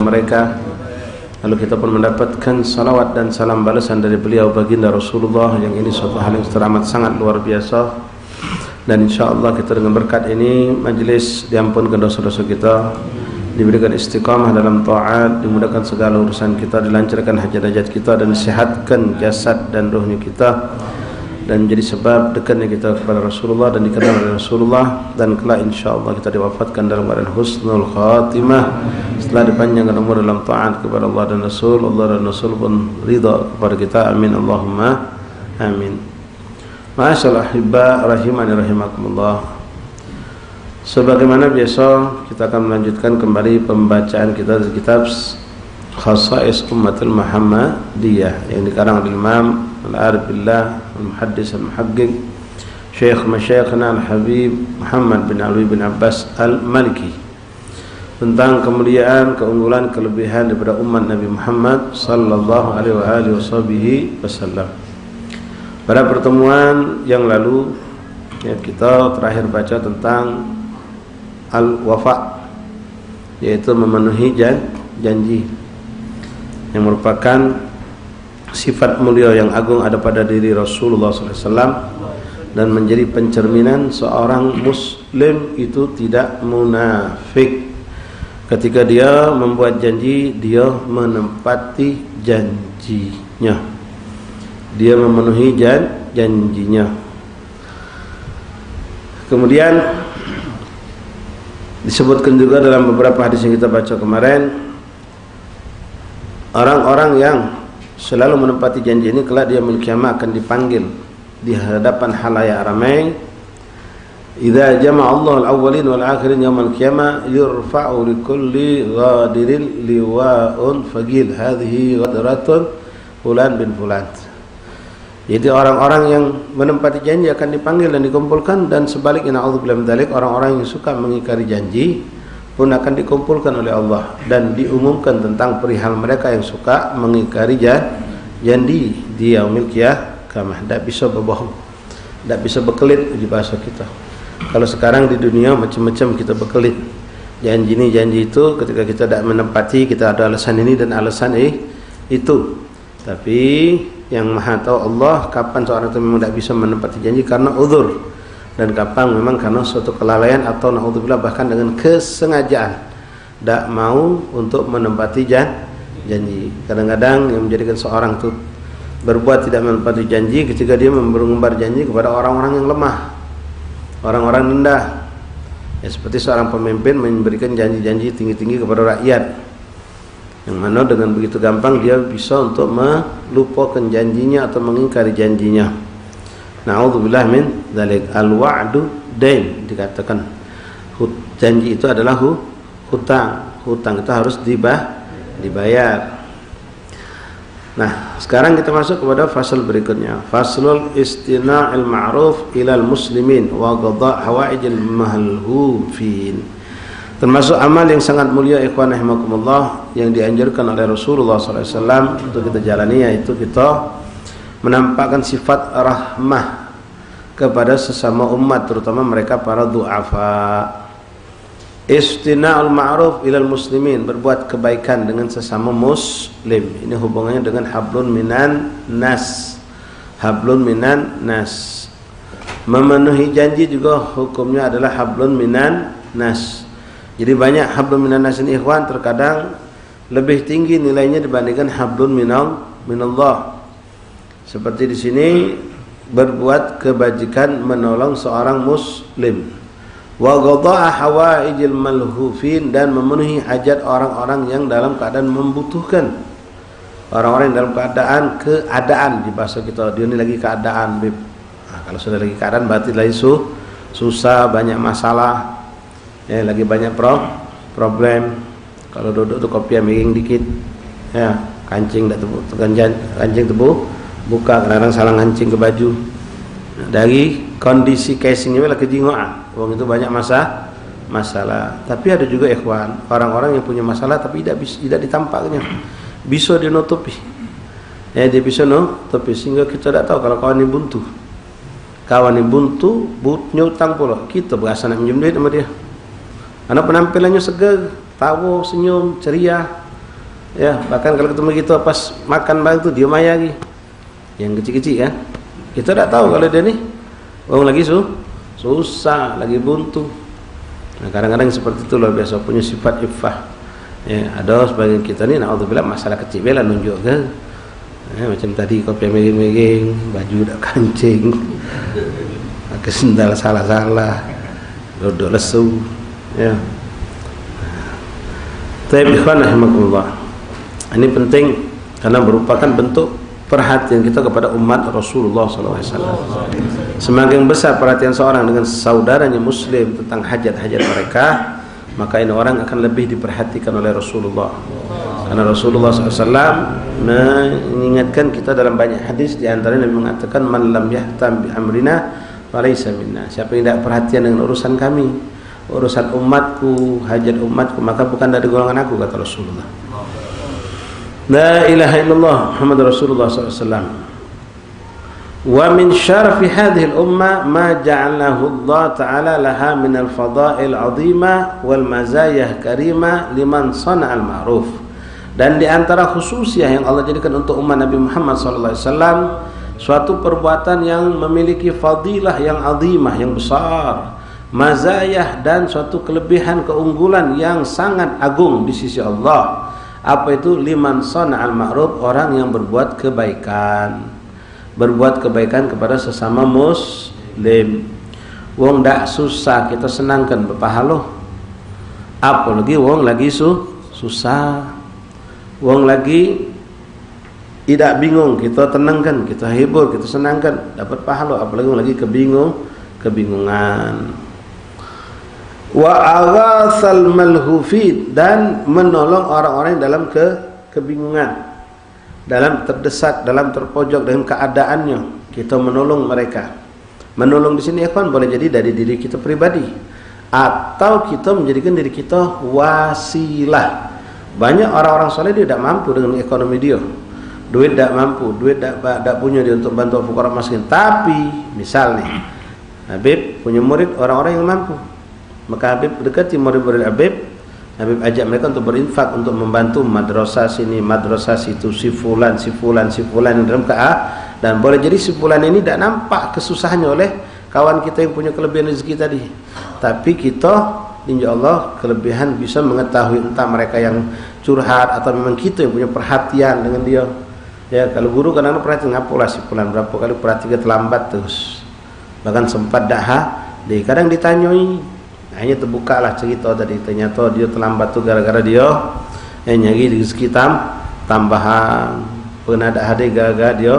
mereka. Lalu kita pun mendapatkan salawat dan salam balasan dari beliau baginda Rasulullah, yang ini suatu hal yang teramat sangat luar biasa. Dan insyaallah kita dengan berkat ini majlis diampunkan dosa-dosa kita, diberikan istiqamah dalam taat, dimudahkan segala urusan kita, dilancarkan hajat-hajat kita, dan disehatkan jasad dan rohnya kita, dan menjadi sebab dekatnya kita kepada Rasulullah dan dikenal oleh Rasulullah, dan kelak insyaallah kita diwafatkan dalam keadaan husnul khatimah setelah dipanjangkan umur dalam taat kepada Allah dan Rasul. Allah dan Rasul pun ridha kepada kita. Amin Allahumma amin. Ma'asyiral ahibba rahimani rahimakumullah. Sebagaimana biasa kita akan melanjutkan kembali pembacaan kita dari kitab Khasa'is Ummatul Muhammadiyah yang dikarang oleh Imam Al-Arif Billah Al-Muhaddis Al-Muhaqqiq Syekh Masyayikhna Al-Habib Muhammad bin Alwi bin Abbas Al-Maliki, tentang kemuliaan, keunggulan, kelebihan daripada umat Nabi Muhammad sallallahu alaihi wasallam. Pada pertemuan yang lalu ya, kita terakhir baca tentang al-wafa, yaitu memenuhi janji, yang merupakan sifat mulia yang agung ada pada diri Rasulullah SAW, dan menjadi pencerminan seorang muslim itu tidak munafik. Ketika dia membuat janji, dia menepati janjinya, dia memenuhi janjinya. Kemudian disebutkan juga dalam beberapa hadis yang kita baca kemarin, orang-orang yang selalu menepati janji ini kelak dia yaumil qiyamah akan dipanggil di hadapan halayak ramai. Idza jama'a Allah al-awwalin wal akhirin yaumil qiyamah yurfa'u likulli ghadirin liwa'un faqil hadhihi ghadratun fulan bin fulan. Jadi orang-orang yang menepati janji akan dipanggil dan dikumpulkan, dan sebaliknya na'udzubillah min dzalik, orang-orang yang suka mengingkari janji pun akan dikumpulkan oleh Allah dan diumumkan tentang perihal mereka yang suka mengingkari janji di yaumil qiyamah. Tidak bisa berbohong, tidak bisa berkelit di bahasa kita. Kalau sekarang di dunia macam-macam kita berkelit, janji ini janji itu, ketika kita tidak menepati kita ada alasan ini dan alasan itu. Tapi yang maha tahu Allah kapan seorang itu memang tidak bisa menepati janji karena uzur, dan kapan memang karena suatu kelalaian atau naudzubillah bahkan dengan kesengajaan tidak mau untuk menepati janji. Kadang-kadang yang menjadikan seorang itu berbuat tidak menepati janji ketika dia mengumbar janji kepada orang-orang yang lemah, orang-orang rendah. Ya, seperti seorang pemimpin memberikan janji-janji tinggi-tinggi kepada rakyat, yang mana dengan begitu gampang dia bisa untuk melupakan janjinya atau mengingkari janjinya. Na'udzubillah min dzalik. Al-wa'du dain, dikatakan janji itu adalah hutang. Hutang itu harus dibayar. Nah, sekarang kita masuk kepada fasal berikutnya. Faslul istina'il ma'ruf ilal muslimin wa qada' hawaijil mahlhufin. Termasuk amal yang sangat mulia ikhwan rahimakumullah yang dianjurkan oleh Rasulullah SAW untuk kita jalani, yaitu kita menampakkan sifat rahmah kepada sesama umat, terutama mereka para du'afa. Istina'ul ma'ruf ilal muslimin, berbuat kebaikan dengan sesama muslim. Ini hubungannya dengan hablun minan nas. Hablun minan nas. Memenuhi janji juga hukumnya adalah hablun minan nas. Jadi banyak hablun minan nas ini ikhwan terkadang lebih tinggi nilainya dibandingkan hablun minallah. Seperti di sini berbuat kebajikan menolong seorang muslim. Wa qada'a hawaijil malhufin, dan memenuhi hajat orang-orang yang dalam keadaan membutuhkan. Orang-orang yang dalam keadaan di bahasa kita, dia ini lagi keadaan, Bib. Nah, kalau sudah lagi keadaan berarti lagi susah, banyak masalah. Ya, lagi banyak problem. Kalau duduk tuh kopi aming dikit. Ya, kancing dak tebu, kancing tebu buka, kadang-kadang salah ngancing ke baju. Nah, dari kondisi casingnya lagi jingoan. Wong itu banyak masalah. Tapi ada juga ikhwan, orang-orang yang punya masalah tapi tidak ditampaknya. Bisa dinutupi. Ya, dia bisa nutupi sehingga kita tidak tahu kalau kawan ini buntu. Kawan ini buntu, nyutang pula. Kita berasa nak minjem duit sama dia. Karena penampilannya segar, tawa, senyum, ceria. Ya, bahkan kalau ketemu kita pas makan bareng tu dia maya lagi. Yang kecil-kecil kan. Kita tak tahu kalau dia ni orang lagi susah, lagi buntu. Nah, kadang-kadang seperti itu luar biasa punya sifat iffah. Ya, ada sebagian kita ni naudzubillah masalah kecil bela nunjuk ke. Ya, macam tadi kopi meging-meging, baju dak kancing. Pakai sendal salah-salah. Duduk lesu. Ya. Tapi ikhwan rahimakumullah. Ini penting karena merupakan bentuk perhatian kita kepada umat Rasulullah SAW. Semakin besar perhatian seorang dengan saudaranya Muslim tentang hajat-hajat mereka, maka ini orang akan lebih diperhatikan oleh Rasulullah. Karena Rasulullah SAW mengingatkan kita dalam banyak hadis, di antaranya Nabi mengatakan, "Man lam yahtam bi amrina falaysa minna." Siapa yang tidak perhatian dengan urusan kami, urusan umatku, hajat umatku, maka bukan dari golongan aku, kata Rasulullah. La ilaha illallah Muhammad Rasulullah SAW. Wa min syarafi hadhihi al-umma ma ja'alahu Allah Ta'ala laha min al-fada'il 'azima wal mazayah karima liman sana'a al-ma'ruf. Dan di antara khususiyah yang Allah jadikan untuk umat Nabi Muhammad SAW, suatu perbuatan yang memiliki fadilah yang azimah, yang besar, mazayah, dan suatu kelebihan keunggulan yang sangat agung di sisi Allah. Apa itu? Liman sana'al ma'ruf, orang yang berbuat kebaikan. Berbuat kebaikan kepada sesama muslim. Wong dak susah kita senangkan berpahala. Apalagi wong lagi susah. Wong lagi tidak bingung, kita tenangkan, kita hibur, kita senangkan, dapat pahala. Apalagi wong lagi kebingungan. Wa aghasal malhufid, dan menolong orang-orang dalam kebingungan, dalam terdesak, dalam terpojok dengan keadaannya, kita menolong mereka. Menolong di sini ikhwan boleh jadi dari diri kita pribadi, atau kita menjadikan diri kita wasilah. Banyak orang-orang soleh dia tidak mampu dengan ekonomi dia, duit tidak mampu, duit tidak punya dia untuk bantu fuqara miskin. Tapi misalnya Habib punya murid orang-orang yang mampu, maka Habib dekati murid-murid Habib ajak mereka untuk berinfak, untuk membantu madrasah sini, madrasah situ, si fulan yang dalam KA. Dan boleh jadi si fulan ini tidak nampak kesusahannya oleh kawan kita yang punya kelebihan rezeki tadi, tapi kita insyaallah kelebihan bisa mengetahui entah mereka yang curhat atau memang kita yang punya perhatian dengan dia. Ya, kalau guru kadang-kadang perhatian, ngapalah si fulan berapa kali perhatian terlambat terus, bahkan sempat kadang ditanyoi. Hanya terbukalah cerita tadi, ternyata dia terlambat tu gara-gara dia nyari rezeki tambahan. Pernah ada hadir gara-gara dia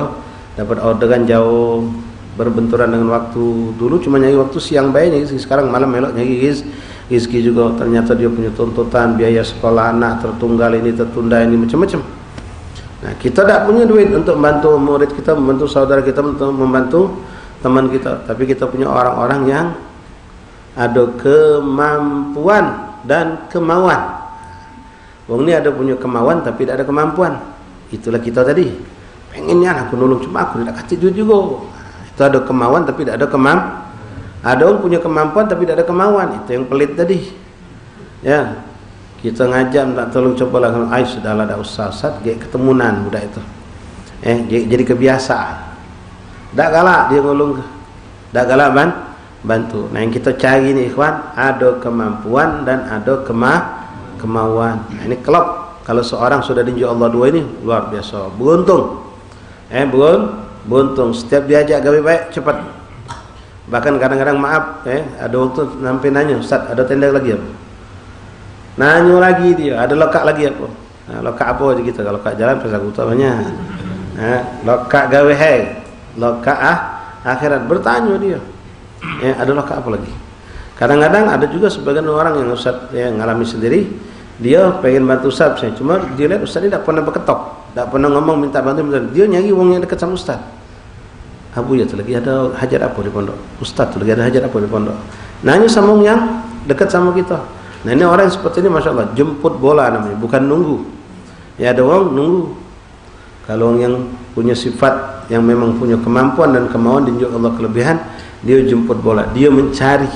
dapat orderan jauh, berbenturan dengan waktu. Dulu cuma nyari waktu siang baik nyari, sekarang malam melok nyari rezeki juga. Ternyata dia punya tuntutan biaya sekolah anak tertunggal, ini tertunda, ini macam-macam. Nah, kita tak punya duit untuk membantu murid kita, membantu saudara kita, untuk membantu teman kita, tapi kita punya orang-orang yang ada kemampuan dan kemauan. Wong ni ada punya kemauan tapi tidak ada kemampuan. Itulah kita tadi. Pengennya aku nolong, cuma aku tidak kasih duit juga. Itu ada kemauan tapi tidak ada kemampuan. Ada orang punya kemampuan tapi tidak ada kemauan. Itu yang pelit tadi. Ya. Kita ngajak tak tolong cobalah. Ai sudahlah dah usah ketemunan budak itu. Jadi kebiasaan. Tak galak dia ngolong. Tak galak bantu. Nah, yang kita cari ni ikhwan, ada kemampuan dan ada kemauan. Nah, ini kelab. Kalau seorang sudah diunjuk Allah dua ini luar biasa, beruntung. Beruntung. Setiap diajak gawe baik cepat. Bahkan kadang-kadang maaf, ada waktu sampai nanya, "Ustaz, ada tenda lagi apa?" Nanya lagi dia, "Ada lokak lagi apa?" Nah, lokak apa aja kita, kalau lokak jalan pasal utamanya. Lokak gawe lokak akhirat, bertanya dia. Ada lokak apa lagi? Kadang-kadang ada juga sebagian orang yang Ustaz ngalami sendiri, dia pengen bantu Ustaz, cuma dia lihat Ustaz ini tak pernah berketok, tak pernah ngomong minta bantu, dia nyari wong yang dekat sama Ustaz. Abu ya tu lagi ada hajat apa di pondok? Ustaz tu lagi ada hajat apa di pondok? Nanya sama wong yang dekat sama kita. Nah, ini orang seperti ini Masya Allah, jemput bola namanya, bukan nunggu. Ya, ada orang nunggu. Kalau orang yang punya sifat, yang memang punya kemampuan dan kemauan, diunjuk Allah kelebihan, dia jemput bola, dia mencari.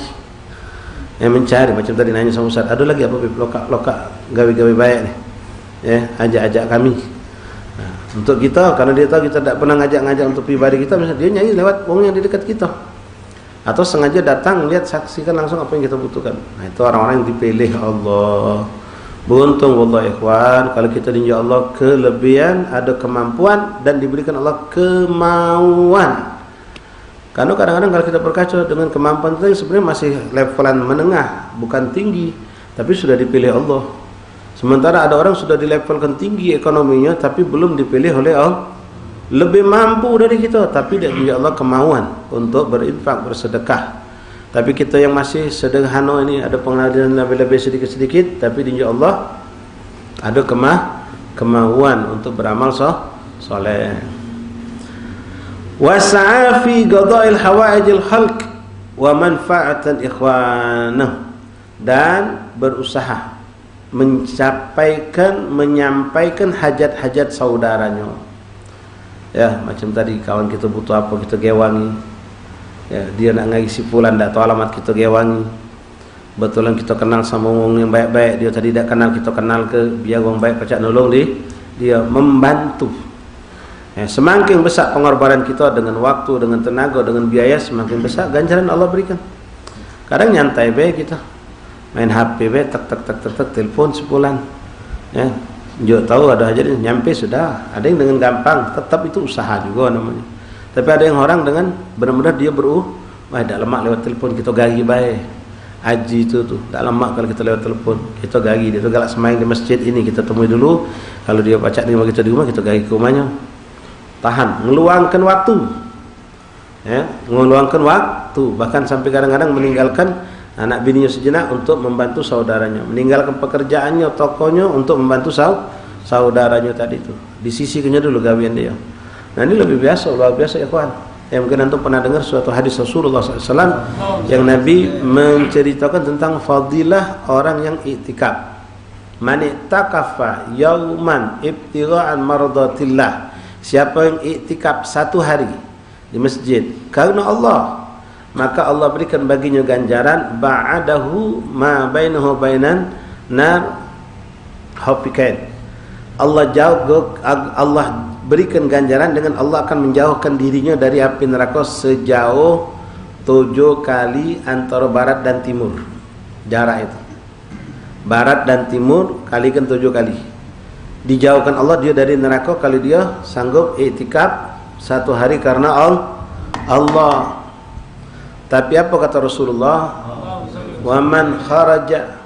Mencari, macam tadi nanya sama Ustaz, ada lagi apa lokak gawe-gawe baik nih? ajak-ajak kami. Nah, untuk kita, karena dia tahu kita tidak pernah ngajak-ngajak untuk pribadi kita, misalnya dia nyanyi lewat wong yang di dekat kita, atau sengaja datang lihat saksikan langsung apa yang kita butuhkan. Nah, itu orang-orang yang dipilih Allah. Beruntung wallahi ikhwan kalau kita diinjak Allah kelebihan, ada kemampuan dan diberikan Allah kemauan. Karena kadang-kadang kalau kita berkaca dengan kemampuan itu sebenarnya masih levelan menengah, bukan tinggi, tapi sudah dipilih Allah. Sementara ada orang sudah dilevelkan tinggi ekonominya tapi belum dipilih oleh Allah. Lebih mampu dari kita tapi dia diinjak Allah kemauan untuk berinfak, bersedekah. Tapi kita yang masih sederhana ini ada pengenalan lebih-lebih sedikit-sedikit, tapi di Allah ada kemauan untuk beramal soleh. Wasa'a fi qada'il hawaijil khalq wa manfa'atan ikhwanah, dan berusaha menyampaikan hajat-hajat saudaranya. Ya, macam tadi kawan kita butuh apa kita gewangi. Ya, dia nak ngisi pulang tak tahu alamat kita gewangi. Betulan kita kenal sama orang yang baik-baik, dia tadi tak kenal, kita kenal ke, biar orang baik pacak nolong dia membantu. Ya, semakin besar pengorbanan kita dengan waktu, dengan tenaga, dengan biaya, semakin besar ganjaran Allah berikan. Kadang nyantai baik kita main HP baik, tak telepon sebulan. Ya, dia tahu ada aja nyampe sudah. Ada yang dengan gampang, tetap itu usaha juga namanya. Tapi ada yang orang dengan benar-benar dia wah dah lama lewat telefon kita gari baik. Haji itu tuh, dah lama kalau kita lewat telefon kita gari, dia tu galak semain di masjid ini kita temui dulu. Kalau dia baca di rumah kita gari ke rumahnya. Tahan, ngeluangkan waktu. Ya, ngeluangkan waktu, bahkan sampai kadang-kadang meninggalkan anak bininya sejenak untuk membantu saudaranya, meninggalkan pekerjaannya, tokonya untuk membantu saudaranya tadi itu. Disisihkannya dulu gawian dia. Nah ini lebih biasa, luar biasa ya kawan. Yang mungkin antum pernah dengar suatu hadis Rasulullah SAW yang Nabi menceritakan tentang fadilah orang yang iktikaf. Man iktakafa yauman ibtigha'an mardatillah. Siapa yang iktikaf satu hari di masjid karena Allah, maka Allah berikan baginya ganjaran ba'adahu ma bainahu bainan nar hafikan. Allah berikan ganjaran dengan Allah akan menjauhkan dirinya dari api neraka sejauh 7 kali antara barat dan timur. Jarak itu barat dan timur kalikan 7 kali. Dijauhkan Allah dia dari neraka kalau dia sanggup iktikaf satu hari karena Allah. Tapi apa kata Rasulullah? Wa man kharaja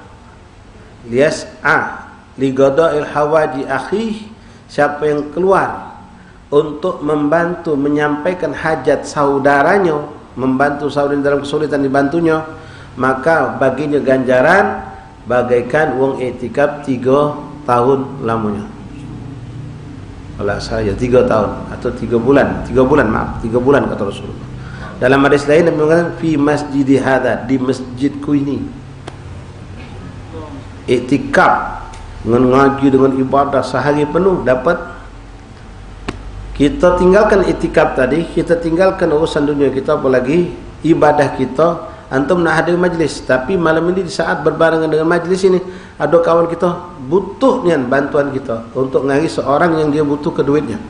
liyas'a li qada'il hawaji akhi, siapa yang keluar untuk membantu menyampaikan hajat saudaranya, membantu saudara dalam kesulitan dibantunya, maka baginya ganjaran bagaikan wong iktikaf 3 tahun lamanya. Kalau saya 3 tahun atau 3 bulan, 3 bulan kata Rasulullah. Dalam hadis lain Nabi mengatakan fi masjidi hadza, di masjidku ini. Iktikaf dengan ngaji, dengan ibadah sehari penuh dapat. Kita tinggalkan iktikaf tadi, kita tinggalkan urusan dunia kita, apalagi ibadah kita. Antum nak hadir majlis, tapi malam ini di saat berbarengan dengan majlis ini ada kawan kita butuh nian bantuan kita untuk ngari seorang yang dia butuh ke duitnya.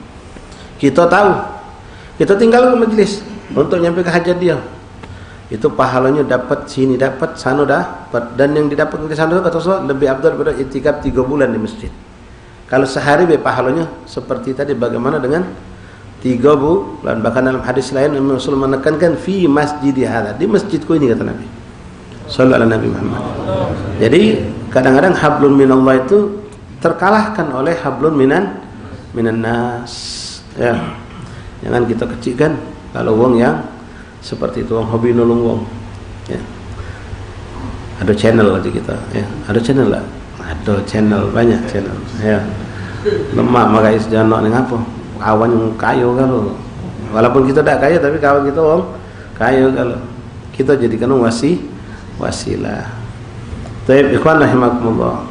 Kita tahu, kita tinggalkan majlis untuk nyampe ke hajat dia. Itu pahalanya dapat sini, dapat sana dapat, dan yang didapat di sana kata Rasul lebih afdal daripada iktikaf 3 bulan di masjid. Kalau sehari pahalanya seperti tadi, bagaimana dengan 3 bulan? Bahkan dalam hadis lain Rasul menekankan fi masjidi hadza, di masjidku ini kata Nabi sallallahu alaihi Nabi Muhammad. Jadi kadang-kadang hablun minallah itu terkalahkan oleh hablun minan nas. Ya, jangan kita kecilkan kalau wong yang seperti itu, wong hobi nolong wong. Ya, ada channel aja kita. Ya, ada channel lah. Ada channel, banyak channel. Ya, lemah makanya sejanok ning apa? Kawan yang kaya kalau. Walaupun kita tak kaya tapi kawan kita wong kaya kalau. Kita jadikan wasilah. Baik, ikhwan rahimakumullah.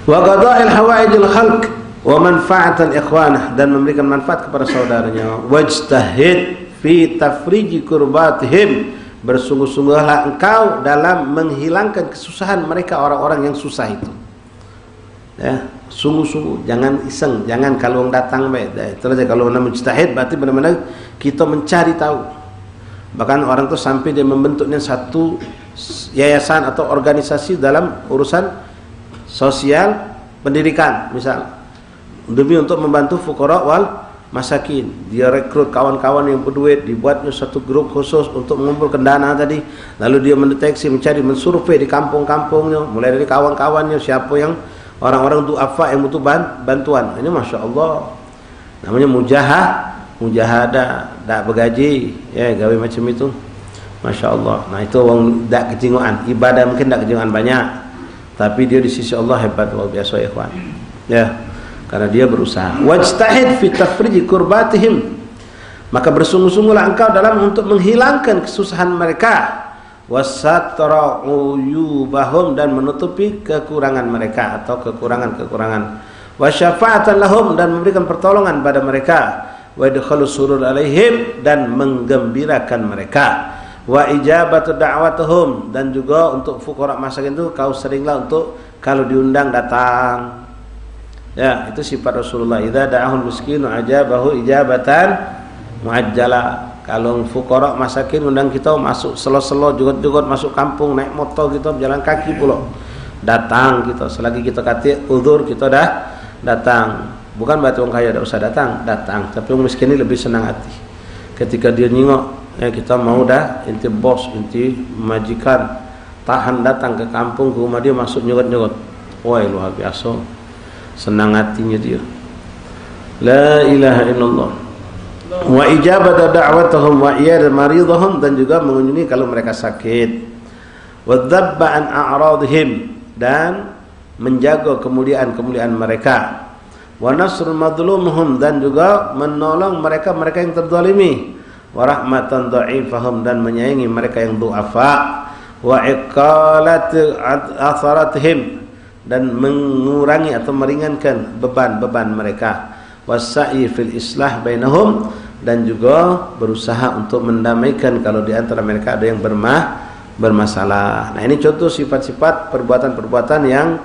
Wa qada'il hawaijil khalq wa manfa'atan ikhwanah, dan memberikan manfaat kepada saudaranya. Wajtahid fi tafriji kurbatihim, bersungguh-sungguhlah engkau dalam menghilangkan kesusahan mereka, orang-orang yang susah itu. Ya, sungguh-sungguh, jangan iseng, jangan kalau orang datang baik. Itulah kalau orang mujtahid berarti benar-benar kita mencari tahu. Bahkan orang tu sampai dia membentuknya satu yayasan atau organisasi dalam urusan sosial pendidikan misal, demi untuk membantu fuqara wal masakin. Dia rekrut kawan-kawan yang berduit, dibuatnya satu grup khusus untuk mengumpulkan dana tadi. Lalu dia mendeteksi, mencari, mensurvei di kampung-kampungnya, mulai dari kawan-kawannya siapa yang orang-orang du'afa yang butuh bantuan. Ini Masya Allah namanya mujahadah, tak bergaji ya, gawe macam itu Masya Allah. Nah itu orang tak kecinguan, ibadah mungkin tak kecinguan banyak, tapi dia di sisi Allah hebat luar biasa ya ikhwan ya, karena dia berusaha. Wajtahid fi tafriji kurbatihim, maka bersungguh-sungguhlah engkau dalam untuk menghilangkan kesusahan mereka, wasatra uyubahum, dan menutupi kekurangan mereka atau kekurangan-kekurangan, wasyafa'atan lahum, dan memberikan pertolongan pada mereka, wa idkhalu surur alaihim, dan menggembirakan mereka, wa ijabatu da'watuhum, dan juga untuk fuqara masakin itu kau seringlah untuk kalau diundang datang. Ya, itu sifat Rasulullah. Idza da'ahul miskinu ajabahu ijabatan muajjala. Kalau fuqara masakin undang kita masuk selo-selo, jugot-jugot masuk kampung, naik motor kita, berjalan kaki pula datang kita. Selagi kita kata uzur, kita dah datang. Bukan berarti orang kaya tak usah datang, tapi orang miskin ini lebih senang hati ketika dia nyingok, ya kita mau dah, inti bos, inti majikan, tahan datang ke kampung, ke rumah dia masuk nyugot-nyugot. Wah luar biasa senang hatinya dia. La ilaha illallah. Wa ijabata da'watahum wa iyad maridhahum, dan juga mengunjungi kalau mereka sakit. Wa dhabba an a'radihim, dan menjaga kemuliaan-kemuliaan mereka. Wa nasrul madlumuhum, dan juga menolong mereka-mereka yang terzalimi. Wa rahmatan dha'ifahum, dan menyayangi mereka yang du'afa. Wa iqalat atharatihim, dan mengurangi atau meringankan beban-beban mereka. Wasa'i fil islah bainahum, dan juga berusaha untuk mendamaikan kalau di antara mereka ada yang bermasalah. Nah ini contoh sifat-sifat perbuatan-perbuatan yang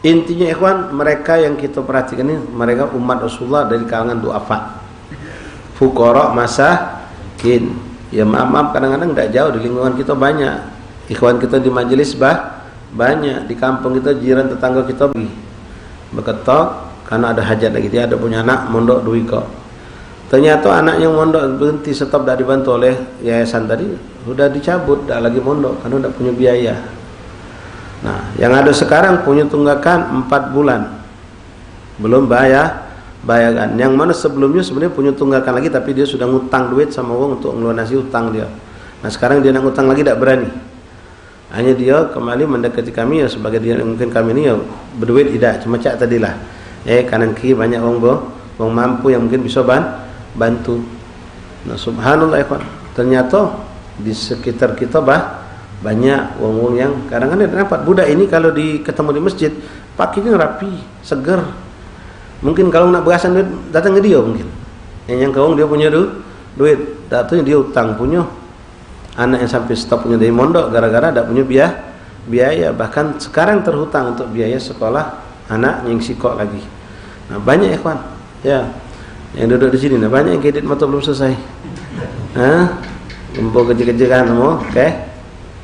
intinya ikhwan, mereka yang kita perhatikan ini mereka umat Rasulullah dari kalangan du'afa, fuqara masakin. Ya maaf kadang-kadang tidak jauh di lingkungan kita banyak ikhwan kita di majelis banyak, di kampung kita jiran tetangga kita berketok karena ada hajat lagi, dia ada punya anak mondok duit kok. Ternyata anak yang mondok berhenti stop, dah dibantu oleh yayasan tadi, sudah dicabut, dah lagi mondok karena tidak punya biaya. Nah, yang ada sekarang punya tunggakan 4 bulan belum bayaran. Yang mana sebelumnya sebenarnya punya tunggakan lagi, tapi dia sudah ngutang duit sama orang untuk ngelunasi utang dia. Nah sekarang dia nak ngutang lagi tidak berani. Hanya dia kembali mendekati kami ya, sebagai dia mungkin kami ini ya berduit tidak, cuma cak tadilah. Kanan kiri banyak orang mampu yang mungkin bisa bantu. Nah subhanallah ikhwan, ternyata di sekitar kita banyak orang-orang yang kadang-kadang dapat budak ini kalau ketemu di masjid pakainya rapi, seger. Mungkin kalau nak berasan duit datang ke dia mungkin. Yang kawan dia punya duit, datangnya dia utang punya. Anak yang sampai stop punya dari mondok gara-gara tak punya biaya, bahkan sekarang terhutang untuk biaya sekolah anak yang sikok lagi. Nah banyak ikhwan ya yang duduk di sini, nah banyak yang kredit motor belum selesai. Kumpul kerja-kerja kan semua,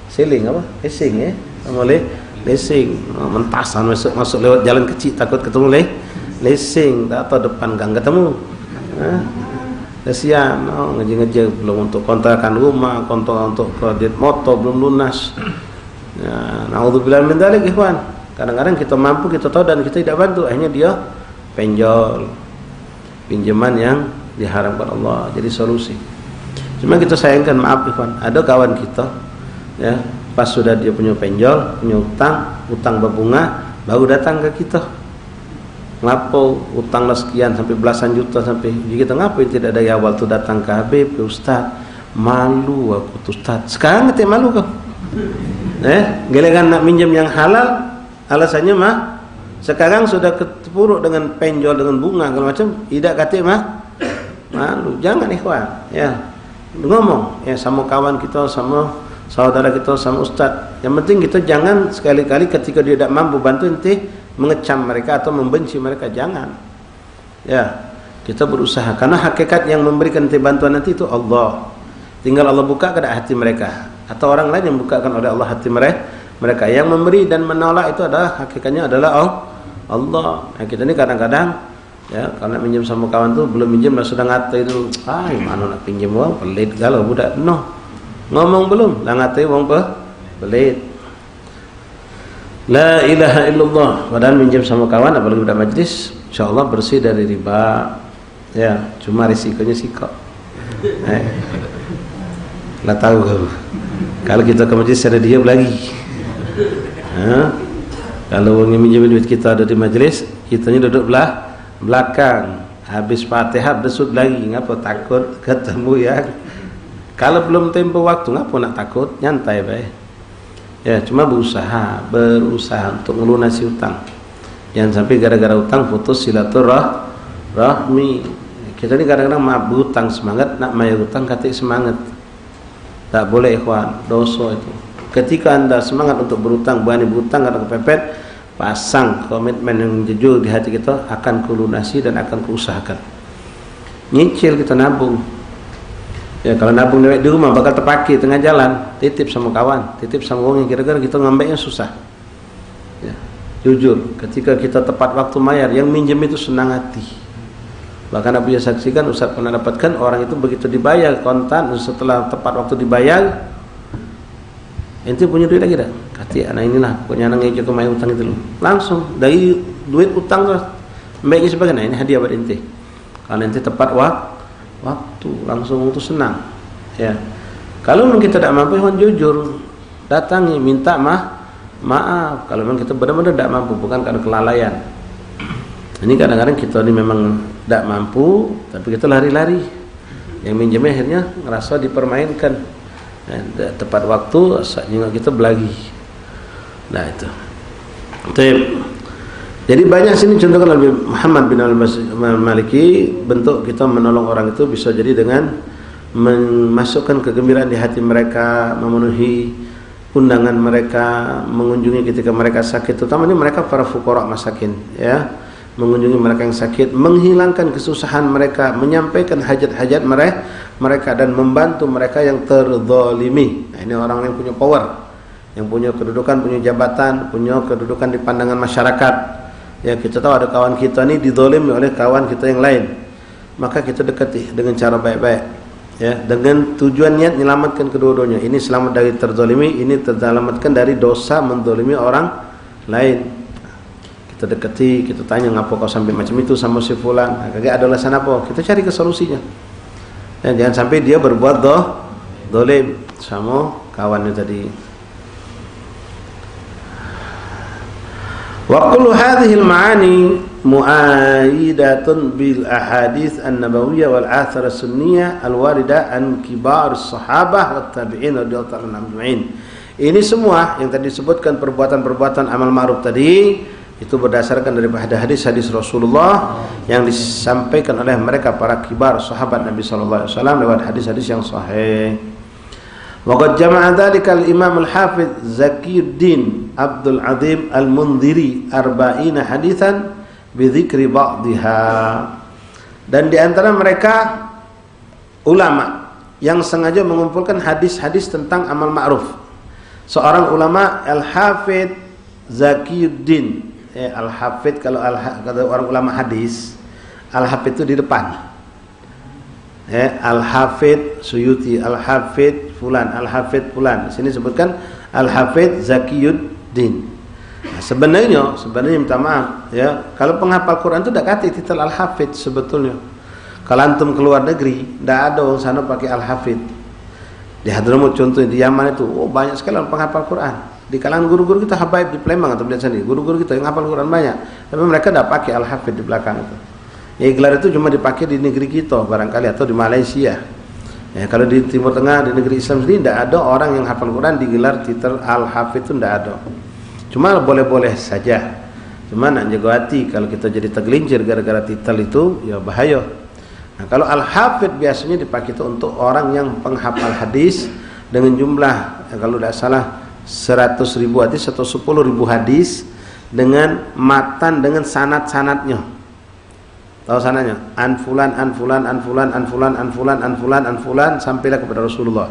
sealing apa? Leasing ya, boleh leasing, mentasan masuk lewat jalan kecil takut ketemu leasing, tak tahu depan gang ketemu. Kasihan, ngejar-ngejar belum untuk kontrakan rumah, kontrak untuk kredit motor belum lunas. Ya, naudzubillah min dzalik ikhwan. Kadang-kadang kita mampu, kita tahu dan kita tidak bantu, akhirnya dia penjol, pinjaman yang diharamkan Allah, jadi solusi. Cuma kita sayangkan, maaf ikhwan, ada kawan kita ya, pas sudah dia punya penjol, punya utang berbunga, baru datang ke kita. Ngapo utanglah sekian sampai belasan juta, sampai kita ngapain tidak dari awal tu datang ke Habib, ke Ustaz. Malu aku tu Ustaz. Sekarang ngetik malu kau. Gelegan nak minjam yang halal, alasannya mah sekarang sudah kepuruk dengan penjol, dengan bunga segala macam, tidak katik mah malu. Jangan ikhwan ya, ngomong ya sama kawan kita, sama saudara kita, sama ustaz. Yang penting kita jangan sekali-kali ketika dia tidak mampu bantu, mengecam mereka atau membenci mereka, jangan. Ya, kita berusaha karena hakikat yang memberikan bantuan nanti itu Allah. Tinggal Allah buka ke hati mereka atau orang lain yang bukakan oleh Allah hati mereka. Yang memberi dan menolak itu adalah hakikatnya adalah Allah. Nah, kita ini kadang-kadang ya karena minjem sama kawan tuh belum minjem sudah ngata itu, mana nak pinjam uang pelit galau budak ngomong belum lah ngatai uang pelit. La ilaha illallah. Padahal minjem sama kawan apalagi budak majlis, insyaallah bersih dari riba. Ya, cuma risikonya sikok. Lah tahu kalau kita ke majlis ada diam lagi. Kalau orang yang minjem duit kita ada di majlis, kitanya duduk belakang. Habis Fatihah besut lagi, ngapa takut ketemu ya? Kalau belum tempo waktu, ngapa nak takut? Nyantai baik. Ya, cuma berusaha untuk melunasi utang. Jangan sampai gara-gara utang putus silaturahmi. Kita ini kadang-kadang maaf berutang semangat, nak bayar utang katik semangat. Tak boleh ikhwan, dosa itu. Ketika anda semangat untuk berutang, berani berutang karena kepepet, pasang komitmen yang jujur di hati kita, akan kulunasi dan akan kuusahakan. Nyicil kita nabung. Ya, kalau nabung di rumah bakal terpakai tengah jalan, titip sama kawan, titip sama orang yang kira-kira kita ngambilnya susah. Ya, jujur, ketika kita tepat waktu bayar, yang minjem itu senang hati. Bahkan Abu ya saksikan, Ustaz pernah dapatkan orang itu begitu dibayar kontan, setelah tepat waktu dibayar, ente punya duit lagi dah? Kati anak inilah, pokoknya anak ngejek ke main utang itu langsung dari duit utang terus, baiknya sebagai ini hadiah buat ente. Kalau ente tepat waktu langsung itu senang. Ya, kalau memang kita tidak mampu, jujur datangi, minta maaf. Kalau memang kita benar-benar tidak mampu, bukan karena kelalaian. Ini kadang-kadang kita ini memang tidak mampu, tapi kita lari-lari. Yang minjemnya akhirnya ngerasa dipermainkan. Tepat waktu, saatnya kita belagi. Nah itu. Jadi banyak sini contohkan oleh Muhammad bin al-Maliki, bentuk kita menolong orang itu bisa jadi dengan memasukkan kegembiraan di hati mereka, memenuhi undangan mereka, mengunjungi ketika mereka sakit, terutamanya mereka para fuqara masakin, ya, mengunjungi mereka yang sakit, menghilangkan kesusahan mereka, menyampaikan hajat-hajat mereka dan membantu mereka yang terzalimi. Nah, ini orang yang punya power, yang punya kedudukan, punya jabatan, punya kedudukan di pandangan masyarakat. Ya, kita tahu ada kawan kita ini dizalimi oleh kawan kita yang lain, maka kita dekati dengan cara baik-baik, ya, dengan tujuan niat menyelamatkan kedua-duanya. Ini selamat dari terzalimi, ini terselamatkan dari dosa menzalimi orang lain. Kita dekati, kita tanya ngapa kau sampai macam itu sama si fulan, kagak ada alasan apa, kita cari ke solusinya. Dan jangan sampai dia berbuat zalim sama kawannya tadi. Wa kullu hadhihi al-ma'ani mu'ayyidatun bil ahadits an-nabawiyyah wal athar as-sunniyah al-warida an kibar as-sahabah wat tabi'in radhiyallahu anhum ajma'in. Ini semua yang tadi disebutkan perbuatan-perbuatan amal ma'ruf tadi itu berdasarkan daripada hadis-hadis Rasulullah yang disampaikan oleh mereka para kibar sahabat Nabi sallallahu alaihi wasallam lewat hadis-hadis yang sahih. Wa qad jama'a dzalika al-Imam al-Hafidz Zakiyuddin Abdul Azim Al-Mundhiri 40 haditsan bi dzikri ba'dihha. Dan di antara mereka ulama yang sengaja mengumpulkan hadis-hadis tentang amal ma'ruf. Seorang ulama Al-Hafidz Zakiyuddin, Al-Hafidz kalau orang ulama hadis, Al-Hafidz itu di depan. Al-Hafidz Suyuti, Al-Hafidz fulan, Al-Hafidz fulan. Di sini sebutkan Al-Hafidz Zakiyuddin. Nah, sebenarnya minta maaf, ya, kalau penghafal Quran itu tidak kata titel Al-Hafidz sebetulnya. Kalau antum keluar negeri, tidak ada orang sana pakai Al-Hafidz. Di Hadramut contohnya, di Yaman itu, banyak sekali orang penghafal Quran. Di kalangan guru-guru kita habaib di Palembang atau di sini, guru-guru kita yang hafal Quran banyak, tapi mereka tidak pakai Al-Hafidz di belakang itu. Ya, gelar itu cuma dipakai di negeri kita barangkali atau di Malaysia. Ya, kalau di Timur Tengah, di negeri Islam sendiri tidak ada orang yang hafal Quran digelar titel Al-Hafidz itu, tidak ada. Cuma boleh-boleh saja. Cuma nak jaga hati kalau kita jadi tergelincir gara-gara titel itu, ya bahaya. Nah, kalau Al-Hafidz biasanya dipakai itu untuk orang yang penghafal hadis dengan jumlah, kalau tidak salah 100.000 hadis atau 10.000 hadis dengan matan dengan sanad-sanadnya. Tahu sanadnya? An fulan an fulan an fulan an fulan an fulan an fulan an fulan sampailah kepada Rasulullah.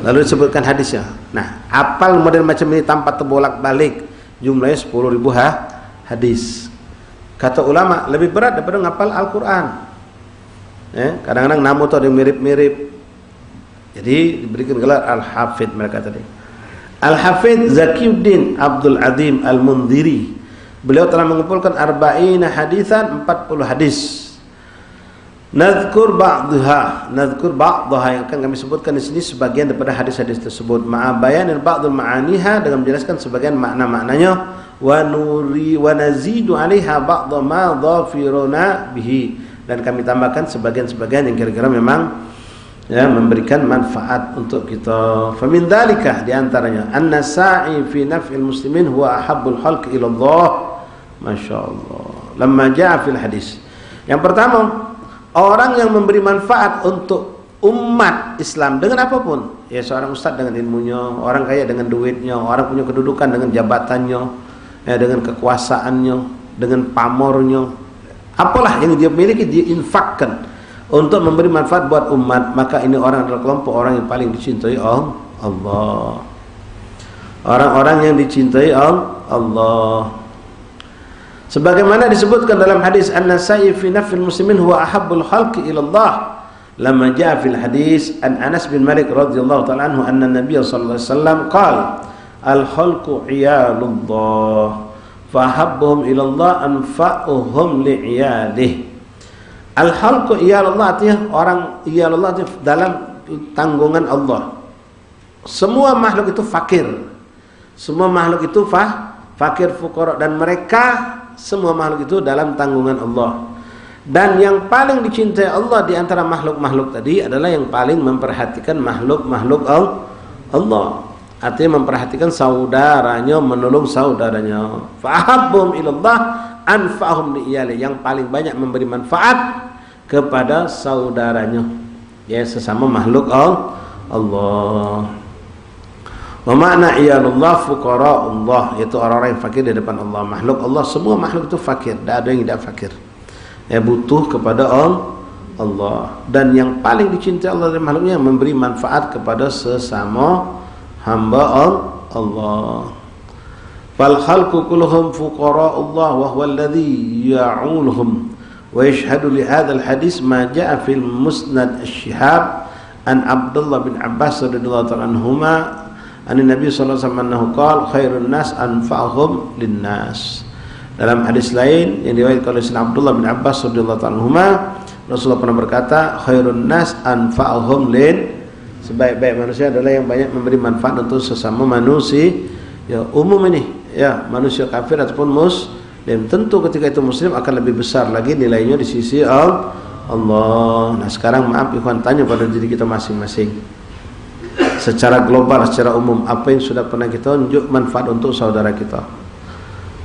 Lalu disebutkan hadisnya. Nah, apal model macam ini tanpa terbolak-balik jumlahnya 10.000 hadis. Kata ulama lebih berat daripada ngapal Al-Qur'an. Kadang-kadang nama tu ada mirip-mirip. Jadi diberikan gelar Al-Hafidh mereka tadi. Al-Hafidh Zakiuddin Abdul Azim Al-Mundhiri. Beliau telah mengumpulkan 40 hadisan, 40 hadis. Nadhkur ba'daha yang akan kami sebutkan di sini sebagian daripada hadis-hadis tersebut. Ma'a bayanin ba'dul ma'aniha, dengan menjelaskan sebagian makna-maknanya. Wa nazidu 'alaiha ba'dha ma dhafiruna bihi, dan kami tambahkan sebagian-sebagian yang kira-kira memang memberikan manfaat untuk kita. Famin dzalika, di antaranya anna sa'i fi naf'il muslimin huwa ahabbul khalqi ila Allah. Masyaallah. Lamma ja'a fil hadis. Yang pertama, orang yang memberi manfaat untuk umat Islam dengan apapun. Ya, seorang ustaz dengan ilmunya, orang kaya dengan duitnya, orang punya kedudukan dengan jabatannya, dengan kekuasaannya, dengan pamornya. Apalah yang dia miliki dia infakkan untuk memberi manfaat buat umat, maka ini orang adalah kelompok orang yang paling dicintai Allah. Orang-orang yang dicintai Allah. Sebagaimana disebutkan dalam hadis an-Nasa'i fi nafil muslimin huwa ahabbul khalqi ila Allah. Lama jaa fil hadis an Anas bin Malik radhiyallahu ta'ala anhu anna Nabiy sallallahu alaihi wasallam qala al-khalqu iyalullah fa habbuhum ila Allah anfa'uhum li'iyalihi. Al-khalqu iyalullah artinya orang iyalullah dalam tanggungan Allah. Semua makhluk itu fakir. Semua makhluk itu fakir, fuqara, dan mereka semua makhluk itu dalam tanggungan Allah. Dan yang paling dicintai Allah di antara makhluk-makhluk tadi adalah yang paling memperhatikan makhluk-makhluk Allah. Artinya memperhatikan saudaranya, menolong saudaranya. Fa'ahabbum ilallah anfa'hum li'iyali, yang paling banyak memberi manfaat kepada saudaranya, ya, sesama makhluk Allah. Wa makna iyalullah fuqara'ullah, yaitu orang-orang yang fakir di depan Allah. Makhluk Allah, semua makhluk itu fakir, tidak ada yang tidak fakir, ya, butuh kepada Allah. Dan yang paling dicintai Allah dari makhluknya memberi manfaat kepada sesama hamba Allah. Fal khalqu kulluhum fuqara'ullah wa huwa alladhi ya'uluhum. Wa yashhadu li hadzal hadis ma jaa fil musnad asy-Syihab an Abdullah bin Abbas radhiyallahu ta'ala anhuma an Nabi sallallahu alaihi wasallam annahu qala khairun nas anfa'uhum linnas. Dalam hadis lain yang diriwayatkan oleh Sayyidina Abdullah bin Abbas radhiyallahu ta'ala anhuma, Rasulullah pernah berkata, khairun nas anfa'uhum lin, sebaik-baik manusia adalah yang banyak memberi manfaat untuk sesama manusia, ya, umum ini, ya, manusia kafir ataupun muslim. Tentu ketika itu muslim akan lebih besar lagi nilainya di sisi Allah. Nah, sekarang maaf ikhwan, tanya pada diri kita masing-masing. Secara global, secara umum, apa yang sudah pernah kita unjuk manfaat untuk saudara kita?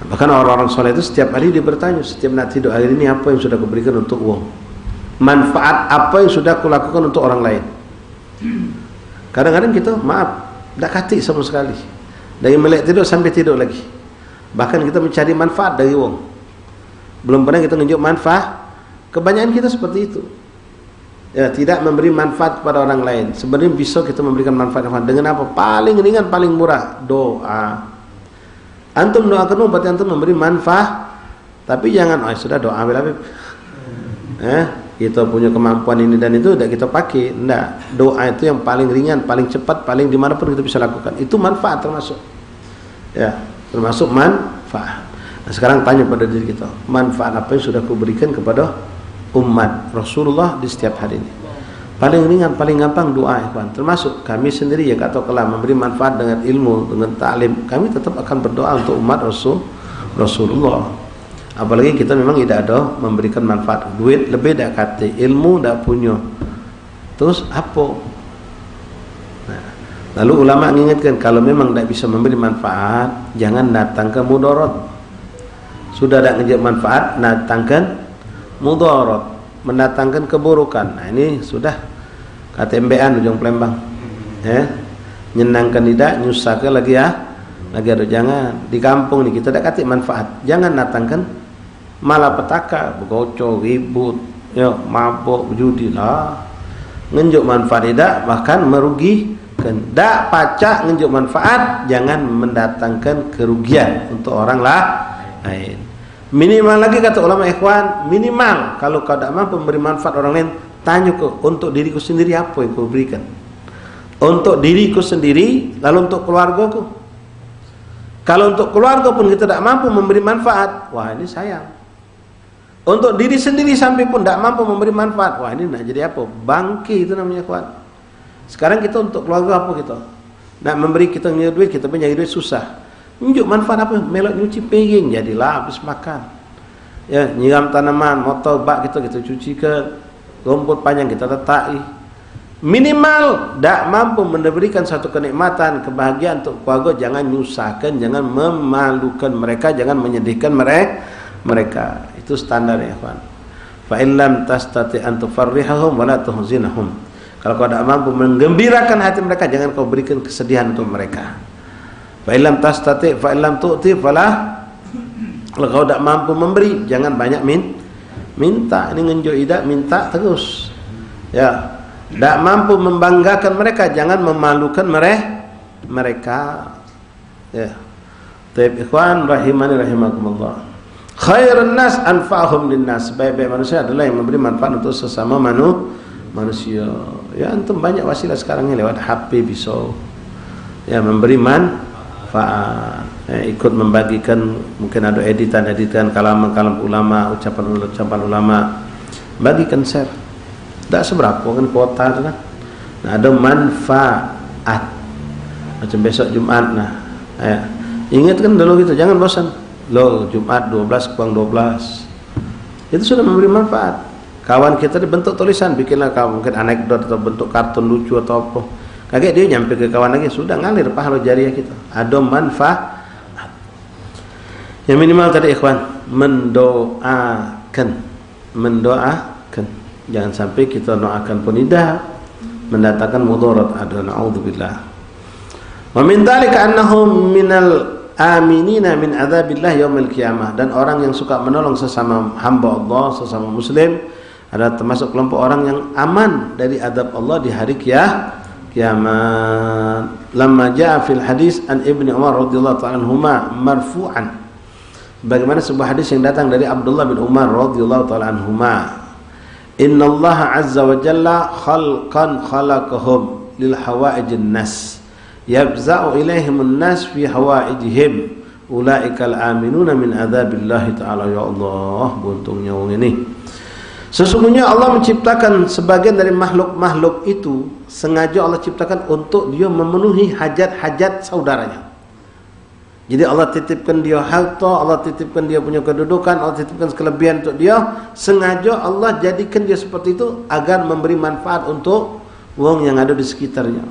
Bahkan orang-orang soleh itu setiap hari dia bertanya, setiap nak tidur, hari ini apa yang sudah kuberikan untuk uang? Manfaat apa yang sudah kulakukan untuk orang lain? Kadang-kadang kita maaf, tak katik sama sekali. Dari melek tidur sampai tidur lagi. Bahkan kita mencari manfaat dari uang. Belum pernah kita menunjuk manfaat. Kebanyakan kita seperti itu, ya, tidak memberi manfaat kepada orang lain. Sebenarnya bisa kita memberikan manfaat dengan apa? Paling ringan, paling murah, doa. Antum doakan berarti antum memberi manfaat. Tapi jangan, oh sudah doa Habib. Kita punya kemampuan ini dan itu tidak kita pakai. Tidak, doa itu yang paling ringan, paling cepat, paling dimanapun kita bisa lakukan. Itu manfaat termasuk, ya, termasuk manfaat. Nah, sekarang tanya pada diri kita, manfaat apa yang sudah kuberikan kepada umat Rasulullah di setiap hari ini? Paling ringan, paling gampang doa, ikhwan. Termasuk kami sendiri yang kata kelak memberi manfaat dengan ilmu, dengan taklim, kami tetap akan berdoa untuk umat Rasulullah. Apalagi kita memang tidak ada memberikan manfaat. Duit lebih dak kata, ilmu dak punya. Terus apa? Nah, lalu ulama mengingatkan kalau memang tidak bisa memberi manfaat, jangan datang ke mudarat. Sudah tidak ngejak manfaat, datangkan mudarat, mendatangkan keburukan. Nah, ini sudah KTMBan ujung Palembang, ya, nyenangkan tidak, nyusahkan lagi, ya, lagi ada jangan di kampung ni kita dak katik manfaat, jangan datangkan malapetaka, bergocok, ribut, ya, mabuk, berjudi lah. Ngenjuk manfaat tidak, bahkan merugikan. Dak pacak ngenjuk manfaat, jangan mendatangkan kerugian untuk orang lain. Minimal lagi kata ulama ikhwan, minimal kalau kau tak mampu memberi manfaat orang lain, tanya kau untuk diriku sendiri apa yang kau berikan. Untuk diriku sendiri, lalu untuk keluargaku. Kalau untuk keluarga pun kita tak mampu memberi manfaat, wah ini sayang. Untuk diri sendiri sampai pun tak mampu memberi manfaat, wah ini nak jadi apa? Bangki itu namanya kawan. Sekarang kita untuk keluarga apa kita? Nak memberi kita punya duit, kita punya duit susah. Unjuk manfaat apa? Melok nyuci piring, jadilah habis makan. Ya, nyiram tanaman, motor bak kita cuci ke, rumput panjang kita tetaki. Minimal tak mampu memberikan satu kenikmatan, kebahagiaan untuk keluarga, jangan nyusahkan, jangan memalukan mereka, jangan menyedihkan mereka. Itu standar ya kawan. Fa in lam tastati an tufarrihahum wa la tuhzinahum. Kalau kau tak mampu menggembirakan hati mereka, jangan kau berikan kesedihan untuk mereka. Fa in lam tastati fa in lam tu'ti fala. Kalau kau tak mampu memberi, jangan banyak minta. Ini ngenjuk idak minta terus. Ya. Tak mampu membanggakan mereka, jangan memalukan mereka. Ya. Taib ikhwan rahimani rahimakumullah. Khairun nas anfa'hum linnas. Baik-baik manusia adalah yang memberi manfaat untuk sesama manusia. Ya antum banyak wasilah sekarang ni lewat HP bisa. Ya memberi manfaat. Ya, ikut membagikan, mungkin ada editan kalam ulama, ucapan ulama. Bagikan share. Tak seberapa kan kuota tu kan. Nah, ada manfaat. Macam besok Jumat nah. Ya. Ingatkan dulu gitu, jangan bosan. Loh, Jumat 12 kurang 12. Itu sudah memberi manfaat. Kawan kita dibentuk tulisan, bikinlah mungkin anekdot atau bentuk kartun lucu atau apa. Kaget dia nyampe ke kawan lagi, sudah ngalir pahala jariah kita. Ada manfaat. Yang minimal tadi ikhwan, mendoakan. Jangan sampai kita doakan pun tidak mendatangkan mudarat, ada naudzubillah. Wa min dzalika annahum minal aminina min adzabillah yaumil qiyamah, dan orang yang suka menolong sesama hamba Allah, sesama muslim adalah termasuk kelompok orang yang aman dari azab Allah di hari kiamat. Lamma jaa fil hadis an Ibnu Umar radhiyallahu ta'ala anhuma marfu'an, bagaimana sebuah hadis yang datang dari Abdullah bin Umar radhiyallahu ta'ala anhuma, innallaha azza wa jalla khalqan khalaqahum lil hawaijin nas yabza'u ilaihimun nas fi hawaijihim ulaikal aminuna min adzabillahi ta'ala. Ya Allah, buntungnya wong ini. Sesungguhnya Allah menciptakan sebagian dari makhluk-makhluk itu, sengaja Allah ciptakan untuk dia memenuhi hajat-hajat saudaranya. Jadi Allah titipkan dia harta, Allah titipkan dia punya kedudukan, Allah titipkan kelebihan untuk dia. Sengaja Allah jadikan dia seperti itu agar memberi manfaat untuk wong yang ada di sekitarnya.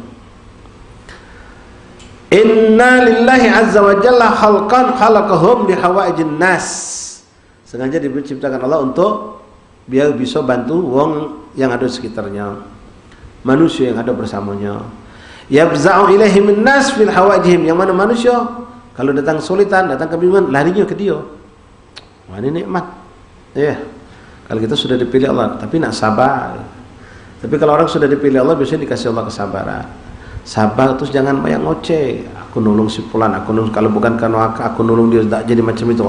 Inna lillahi azza wa jalla khalqan khalaqahum li hawaijin nas. Sengaja diciptakan Allah untuk biar bisa bantu wong yang ada di sekitarnya, manusia yang ada bersamanya. Yabza'u ilaihim nas fil hawaijihim, yang mana manusia kalau datang kesulitan, datang kebingungan, larinya ke dia. Wah, ini nikmat. Ya. Kalau kita sudah dipilih Allah, tapi nak sabar. Tapi kalau orang sudah dipilih Allah, biasanya dikasih Allah kesabaran. Sabar, terus jangan banyak ngoceh. Aku nolong si fulan, aku nolong, kalau bukan karena aku nolong dia tak jadi macam itu.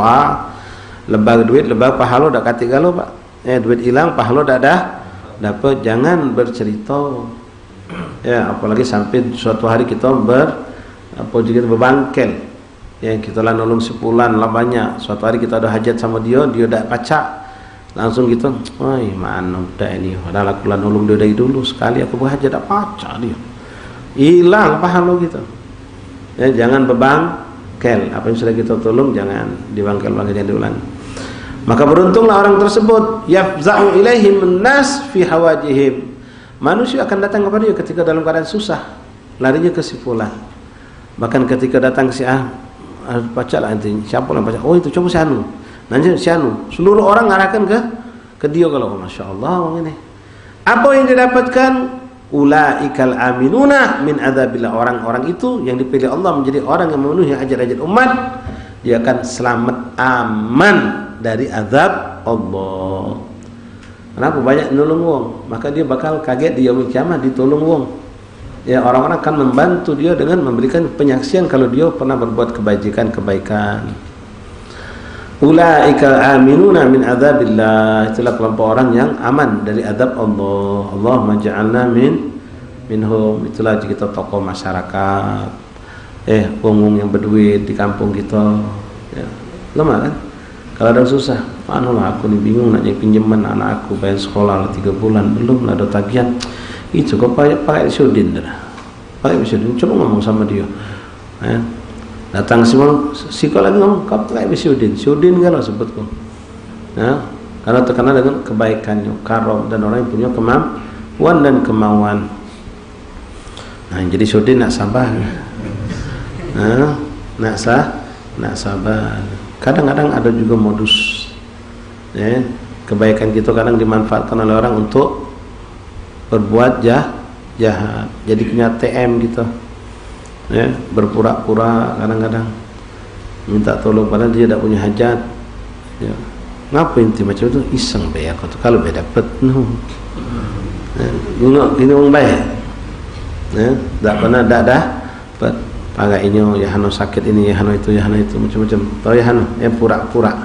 Lebar duit, lebar pahala dak kati galau, Pak. Duit hilang, pahala dak ada dapat. Jangan bercerita. Ya, apalagi sampai suatu hari kita berbangkel. Ya, kita lah nolong si fulan lah banyak. Suatu hari kita ada hajat sama dia dak pacak. Langsung kita, "Woi, mana dak ini? Padahal aku lah nolong dia dari dulu, sekali aku berhajat dak pacak dia." Hilang pahala kita. Ya, jangan bebangkel. Apa yang sudah kita tolong jangan dibangkel-bangkel, jangan diulang. Maka beruntunglah orang tersebut, yafza'u ilaihim nas fi hawajihim. Manusia akan datang kepada dia ketika dalam keadaan susah, larinya ke si fulan. Bahkan ketika datang si pacaklah nanti, siapa yang pacak? Oh itu coba si anu. Nanti si anu. Seluruh orang arahkan ke dia kalau masya Allah orang ini. Apa yang didapatkan? ulaikal aminuna min adzabillah. Orang-orang itu yang dipilih Allah menjadi orang yang memenuhi hajat-hajat umat, dia akan selamat aman dari azab Allah. Kenapa? Banyak nolong wong, maka dia bakal kaget di yaumul kiamah ditolong wong. Ya, orang-orang akan membantu dia dengan memberikan penyaksian kalau dia pernah berbuat kebaikan. Ulaika aminuna min adzabillah. Itulah kelompok orang yang aman dari azab Allah. Allahumma ja'alna minhum. Itulah kita tokoh masyarakat. Wong-wong yang berduit di kampung kita. Ya, lemah kan? Kalau ada susah, lah aku nih bingung nak pinjaman anak aku bayar sekolah 3 bulan belum ada tagihan. Itu kok pakai Syudin dah. Pakai Syudin, coba ngomong sama dia. Datang si kau lagi ngomong, kau pakai Syudin kalau sebut kau. Karena terkenal dengan kebaikannya, karom, dan orang yang punya kemampuan dan kemauan. Jadi Syudin nak sabar. Nak sabar. Kadang-kadang ada juga modus, kebaikan kita kadang dimanfaatkan oleh orang untuk berbuat jahat. Jadi punya TM gitu, berpura-pura kadang-kadang minta tolong padahal dia tidak punya hajat. Ngapain inti macam itu? Iseng bayar kau tu kalau beda dapat gini orang baik, tak pernah dapat. Pakai ini, ya hano sakit ini, ya hano itu macam-macam. Tahu ya hano, pura-pura.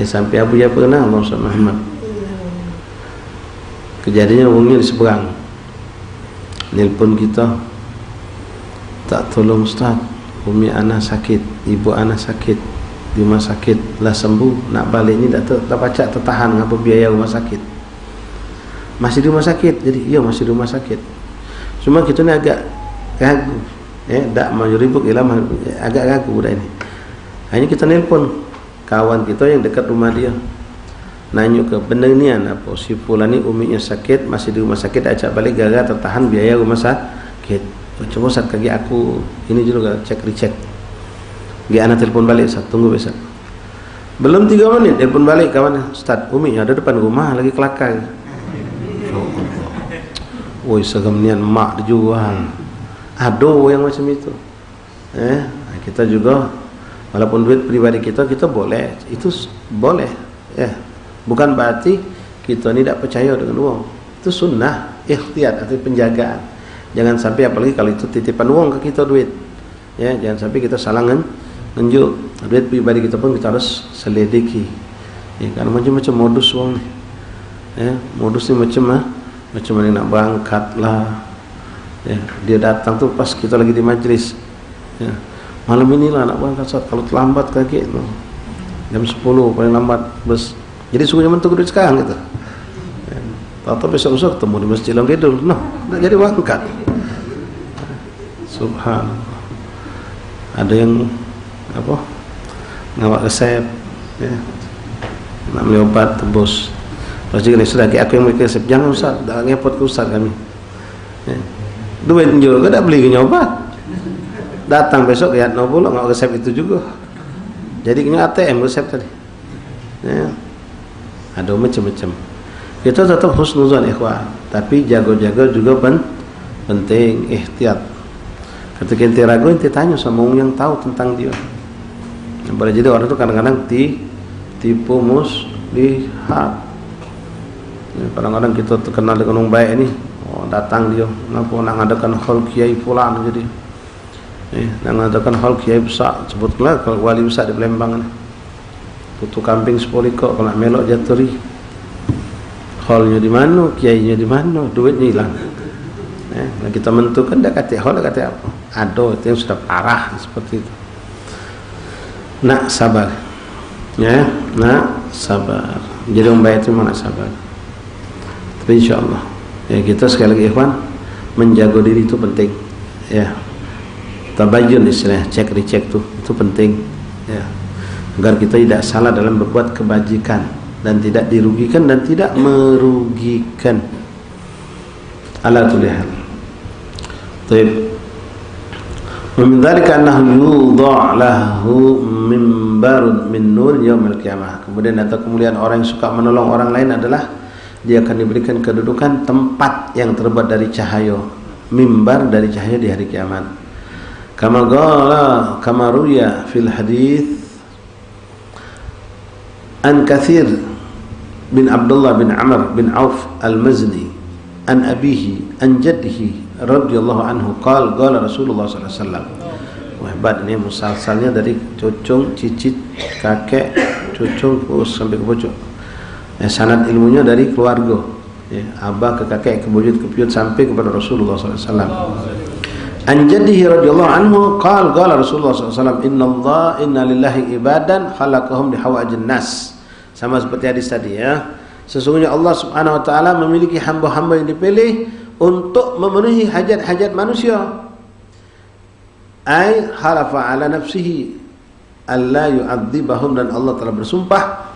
Sampai Abu ya pernah Allah Muhammad. Kejadiannya orangnya di seberang. Nelpon kita, tak tolong Ustaz, umi anak sakit, ibu anak sakit, di rumah sakit lah sembuh, nak balik ni tak pacak tertahan ngapa biaya rumah sakit. Masih di rumah sakit, jadi iya masih di rumah sakit. Cuma kita ni agak ragu. Tak mau ribut agak ragu dah ini. Hanya kita nelpon kawan kita yang dekat rumah dia, nanya ke benar ni apa si fulan ni uminya sakit, masih di rumah sakit, ajak balik gara-gara tertahan biaya rumah sakit. Coba saat kaki aku ini juga recheck. Dia anak telefon balik, Ustaz tunggu besok. Belum 3 menit telefon balik kawan, Ustaz umi ada depan rumah lagi kelakar. Woi segamnian mak dijual. Aduh yang macam itu. Kita juga walaupun duit pribadi kita boleh, itu boleh. Bukan berarti kita ni tak percaya dengan uang. Itu sunnah, ikhtiyat atau penjagaan. Jangan sampai apalagi kalau itu titipan uang ke kita duit. Jangan sampai kita salah nunjuk. Duit pribadi kita pun kita harus selidiki. Karena macam-macam modus uang ni. Modus ni macam mana nak berangkat lah. Dia datang tu pas kita lagi di majlis. Malam inilah nak berangkat, kalau terlambat kaget jam 10 paling lambat bus. Jadi suruh zaman tu duit sekarang gitu. Tahu besok-besok ketemu di Masjid Long Kidul. Tak jadi berangkat. Subhanallah. Ada yang ngawak resep, nak beli obat tebus. Lepas juga sudah aku yang beli resep. Jangan Ustaz, dah ngepot ke Ustaz kami. Duit juga tak beli obat. Datang besok ya no pula ngawak resep itu juga. Jadi kena ATM resep tadi. Ada macam-macam. Kita tetap husnuzan ikhwan, tapi jaga-jaga juga penting, ihtiyat. Ketika ente ragu, ente tanya sama orang yang tahu tentang dia. Boleh jadi orang itu kadang-kadang tipu muslihat. Kadang-kadang kita terkenal dengan orang baik ini, datang dia, kenapa nak ngadakan hal kiai fulan jadi. Nak ngadakan hal kiai besar, sebutlah kalau wali besar di Palembang ni. Putu kambing 10 ekor, kalau nak melok jaturi. Halnya di mana, kiainya di mana, duitnya hilang. Kita menentukan dah kata hal, dah kata apa. Ada itu yang sudah parah seperti itu. Nak sabar. Nak sabar. Jadi orang baik itu memang nak sabar. Tapi insya-Allah kita sekali lagi ikhwan, menjaga diri itu penting. Tabayyun istilah, cek recheck itu penting. Agar kita tidak salah dalam berbuat kebajikan dan tidak dirugikan dan tidak merugikan. Ala kulli hal. Baik. Wa min dzalika annahu yudha' lahu mimbarun min nur yaumil qiyamah. Kemudian data kemuliaan orang yang suka menolong orang lain adalah dia akan diberikan kedudukan tempat yang terbuat dari cahaya, mimbar dari cahaya di hari kiamat. Kama ruya fil hadis an Katsir bin Abdullah bin Amr bin Auf al-Mazdi an abihi an jaddihi radhiyallahu anhu qala Rasulullah sallallahu alaihi wasallam. Hebat ini musalsalnya dari cucung, cicit, kakek, cucung sampai ke bocok. Sanad ilmunya dari keluarga, ya, abah ke kakek ke buyut sampai kepada Rasulullah sallallahu alaihi wasallam. An jaddihi radhiyallahu anhu qala Rasulullah sallallahu alaihi wasallam inna lillahi ibadan khalaqahum li hawaijin nas. Sama seperti hadis tadi, ya. Sesungguhnya Allah Subhanahu wa taala memiliki hamba-hamba yang dipilih untuk memenuhi hajat-hajat manusia. Ai halafa ala nafsihi alla yu'adzibahum, dan Allah telah bersumpah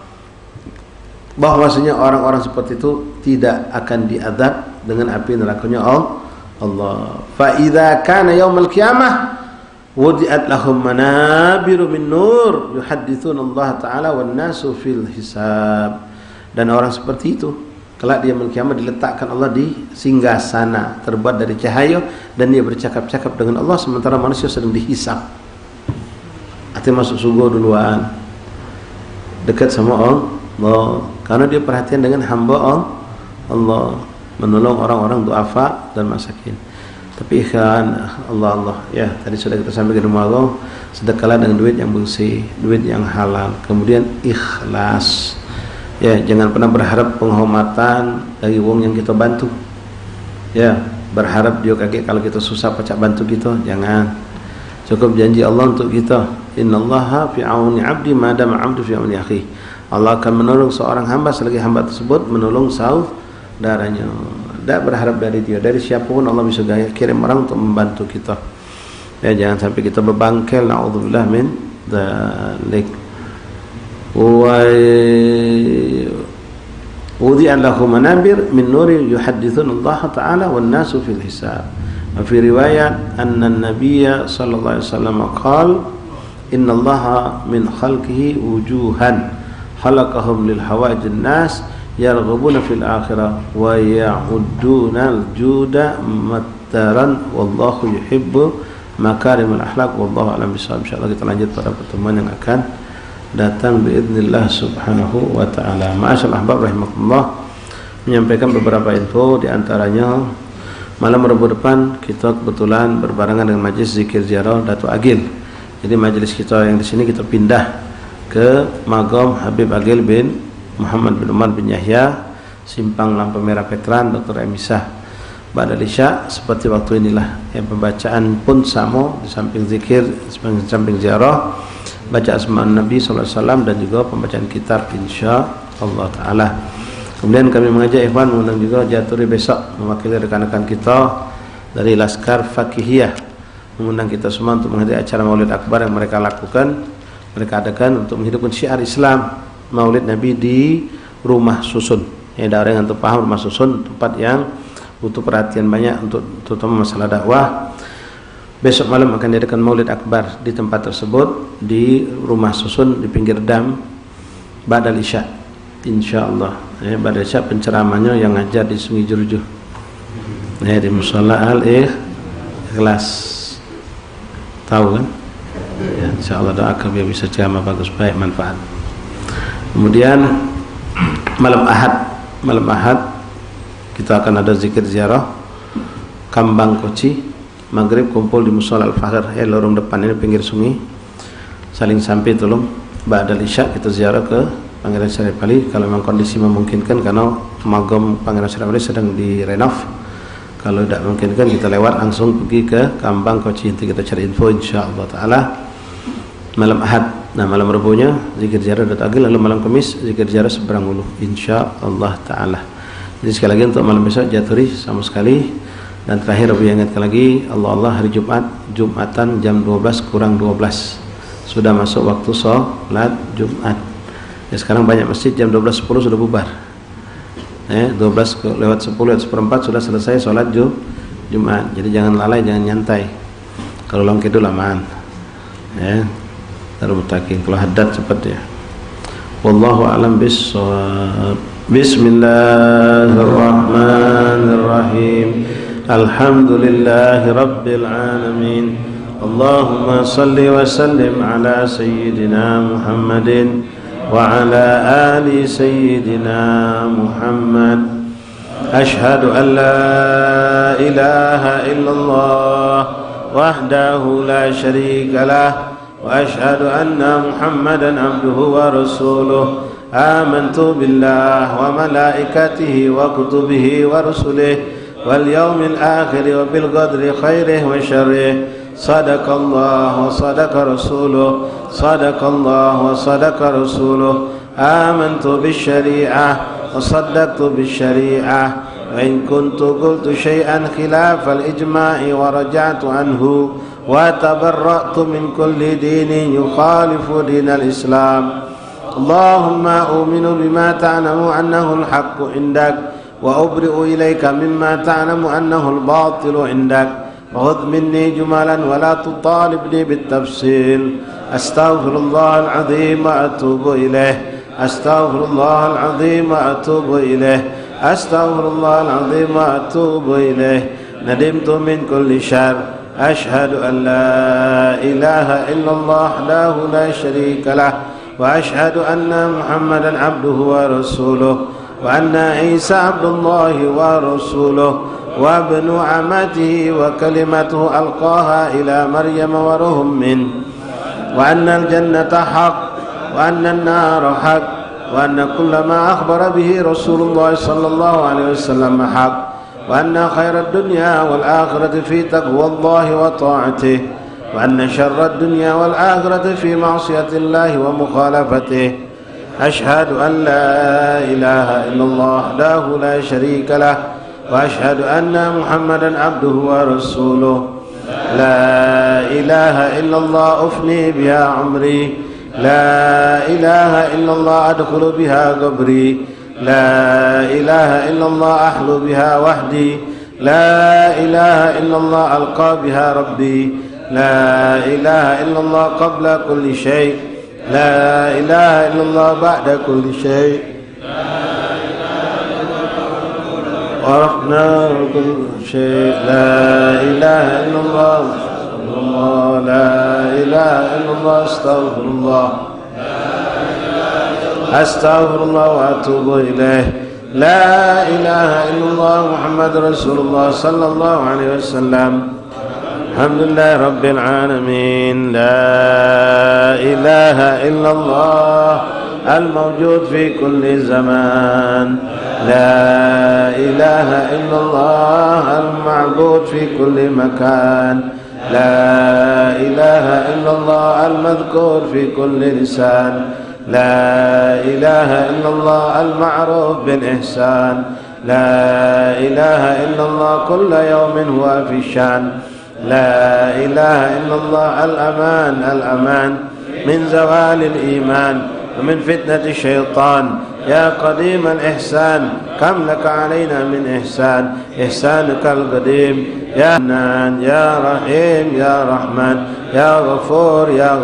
bahwasanya orang-orang seperti itu tidak akan diazab dengan api nerakanya Allah. Fa idza kana yaumul qiyamah wudi'at lahum manabiru min nur yuhadditsuna Allah taala wan nasu fil hisab. Dan orang seperti itu kelak dia yaumul qiyamah diletakkan Allah di singgasana terbuat dari cahaya dan dia bercakap-cakap dengan Allah sementara manusia sedang dihisab. Artinya masuk surga duluan, dekat sama Allah, karena dia perhatian dengan hamba Allah, menolong orang-orang duafa dan masakin. Tapi ikhwan Allah, ya tadi sudah kita sampaikan rumah Allah, sedekahlah dengan duit yang bersih, duit yang halal, kemudian ikhlas, ya jangan pernah berharap penghormatan dari wong yang kita bantu, ya berharap dia kakek kalau kita susah pacak bantu kita, jangan. Cukup janji Allah untuk kita, innallaha fi auni 'abdi ma dama 'abdu fi auni akhi. Allah akan menolong seorang hamba selagi hamba tersebut menolong saudaranya. Tidak berharap dari dia, dari siapapun Allah bisa kirim orang untuk membantu kita. Ya jangan sampai kita berbangkel, naudzubillah min dzalik. Wa wudi'a lahum manabir min nuri yuhaddithuna Allah taala wan nasu fil hisab. Wa fi riwayat anna an-nabiy sallallahu alaihi wasallam qala inna Allah min khalqihi wujuhan khalaqahum lil hawaijin nas yarghabuna fil akhirah wa ya'udduna al-juda mattaran wallahu yuhibbu makarimul akhlaq wallahu a'lam bissawab. Insyaallah kita lanjut pada pertemuan yang akan datang biidznillah subhanahu wa ta'ala. Ma'asyal ahbab rahimakumullah, menyampaikan beberapa info, di antaranya malam Rabu depan kita kebetulan berbarengan dengan majlis zikir ziarah Datuk Agil. Jadi majlis kita yang di sini kita pindah ke Magam Habib Agil bin Muhammad bin Umar bin Yahya, Simpang Lampu Merah Petran, Dr. Emisah. Ba'dal Isya seperti waktu inilah, yang pembacaan pun sama, di samping zikir, di samping ziarah, baca asma'un Nabi sallallahu alaihi wasallam dan juga pembacaan kitab insyaallah taala. Kemudian kami mengajak ikhwan mengundang juga Jaturi besok mewakili rekan-rekan kita dari Laskar Fakihiyah, mengundang kita semua untuk menghadiri acara Maulid Akbar yang mereka lakukan, mereka adakan untuk menghidupkan syiar Islam Maulid Nabi di Rumah Susun. Ya, ada orang yang terpaham Rumah Susun, tempat yang butuh perhatian banyak untuk terutama masalah dakwah. Besok malam akan diadakan Maulid Akbar di tempat tersebut di Rumah Susun di pinggir dam Ba'dal Isya insyaallah. Ba'dal Isya penceramahnya yang ngajar di Sungai Jurjuh, di Mushola Al-Ikhlas, tahu kan? Ya, insyaallah doakan biar bisa ceramah bagus, baik, manfaat. Kemudian malam Ahad kita akan ada zikir ziarah Kambang Koci. Maghrib kumpul di Mushola Al-Fakhr, lorong depan ini pinggir sungai, saling sampai tolong. Ba'dal Isya kita ziarah ke Pangeran Syarif Ali kalau memang kondisi memungkinkan, karena Magam Pangeran Syarif Ali sedang direnov. Kalau tidak memungkinkan kita lewat langsung pergi ke Kambang Koci, nanti kita cari info insyaallah taala. Malam Ahad, nah malam Rabunya zikir ziarah Datuk Agil, lalu malam Kamis zikir ziarah Seberang Ulu insyaallah taala. Jadi sekali lagi untuk malam besok Jaturi sama sekali. Dan terakhir Rabu yang ingatkan lagi, Allah hari Jumatan jam 12 kurang 12 sudah masuk waktu sholat Jumat. Ya, sekarang banyak masjid jam 12.10 sudah bubar. 12 lewat 10 lewat 1/4 sudah selesai sholat Jumat. Jadi jangan lalai, jangan nyantai. Kalau long kidul aman. Taruh mutakin, kalau haddad cepat ya. Wallahu a'lam bissawab. Bismillahirrahmanirrahim. Alhamdulillahi rabbil alamin. Allahumma salli wa sallim ala sayyidina Muhammadin wa ala ali sayyidina Muhammad. Ashhadu an la ilaha illallah wahdahu la sharika lah wa ashhadu anna Muhammadan abduhu wa rasuluh. آمنت بالله وملائكته وكتبه ورسله واليوم الآخر وبالقدر خيره وشره. صدق الله وصدق رسوله. صدق الله وصدق رسوله. آمنت بالشريعة وصدقت بالشريعة وإن كنت قلت شيئا خلاف الإجماع ورجعت عنه وتبرأت من كل دين يخالف دين الإسلام. اللهم أؤمن بما تعلم أنه الحق عندك وأبرئ إليك مما تعلم أنه الباطل عندك وخذ مني جملا ولا تطالبني بالتفصيل. أستغفر الله العظيم وأتوب إليه. أستغفر الله العظيم وأتوب إليه. أستغفر الله العظيم وأتوب إليه. ندمت من كل شر. أشهد أن لا إله إلا الله وحده لا شريك له وأشهد أن محمدا عبده ورسوله وأن عيسى عبد الله ورسوله وابن عمته وكلمته ألقاها إلى مريم وروح منه وأن الجنة حق وأن النار حق وأن كل ما أخبر به رسول الله صلى الله عليه وسلم حق وأن خير الدنيا والآخرة في تقوى الله وطاعته وأن شر الدنيا والآخرة في معصية الله ومخالفته. أشهد أن لا إله إلا الله وحده لا شريك له وأشهد أن محمدا عبده ورسوله. لا إله إلا الله أفني بها عمري. لا إله إلا الله أدخل بها قبري. لا إله إلا الله أحلو بها وحدي. لا إله إلا الله ألقى بها ربي. لا إله إلا الله قبل كل شيء. لا إله إلا الله بعد كل شيء. ورحنا كل شيء. لا إله إلا الله. لا إله إلا الله. أستغفر الله. أستغفر الله وأتوب إليه. لا إله إلا الله محمد رسول الله صلى الله عليه وسلم. الحمد لله رب العالمين. لا إله إلا الله الموجود في كل زمان. لا إله إلا الله المعبود في كل مكان. لا إله إلا الله المذكور في كل لسان. لا إله إلا الله المعروف بالإحسان. لا إله إلا الله كل يوم هو في الشان. لا إله إلا الله الأمان الأمان من زوال الإيمان ومن فتنة الشيطان. يا قديم الإحسان كم لك علينا من إحسان. إحسانك القديم يا حنان يا رحيم يا رحمن يا غفور يا